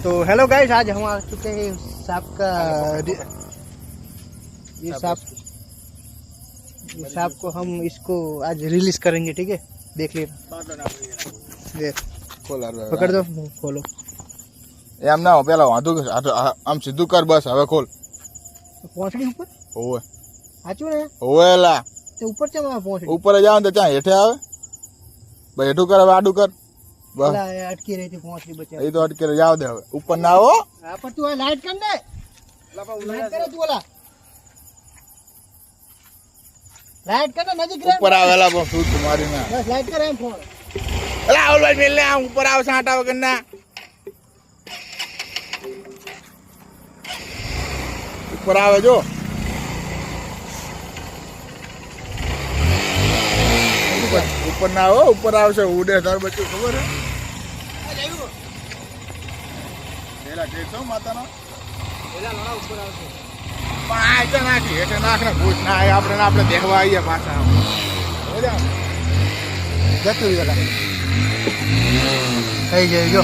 तो hello guys, आज हम आ चुके हैं सांप का ये सांप को हम इसको आज रिलीज करेंगे, ठीक है। देख लेना, ये पकड़ दो, खोलो। એમ ના પેલા વાંધો આમ સીધું કર બસ હવે ખોલ પહોંચડી ઉપર ઓવે સાચું ને ઓવેલા તે ઉપર છે પહોંચડી ઉપર જાવ તો ત્યાં હેઠે આવે ભાઈ હેઠું કર હવે આડું કર બસ અટકી રહી હતી પહોંચડી બચા એ તો અટકે જાવ દે હવે ઉપર ના આવો હા પણ તું લાઈટ કર ને લાઈટ કરે તું ઓલા લાઈટ કર ને નજીક રહે ઉપર આવેલા બસ તું મારી ના બસ લાઈટ કરે એમ ફોન એલા ઓલો મેલે આમ ઉપર આવ સાંટા વગર ના ઉપર આવે જો ઉપર ના આવો ઉપર આવશે ઉડે તાર બચ્ચું ખબર હે પેલા કેસો માતાનો પેલા લોડા ઉપર આવશે પણ આ તો નાખી એટલે નાખ ને ભૂત ના આવે આપણે દેખવા આવીએ પાછા જતું પેલા થઈ જાય જો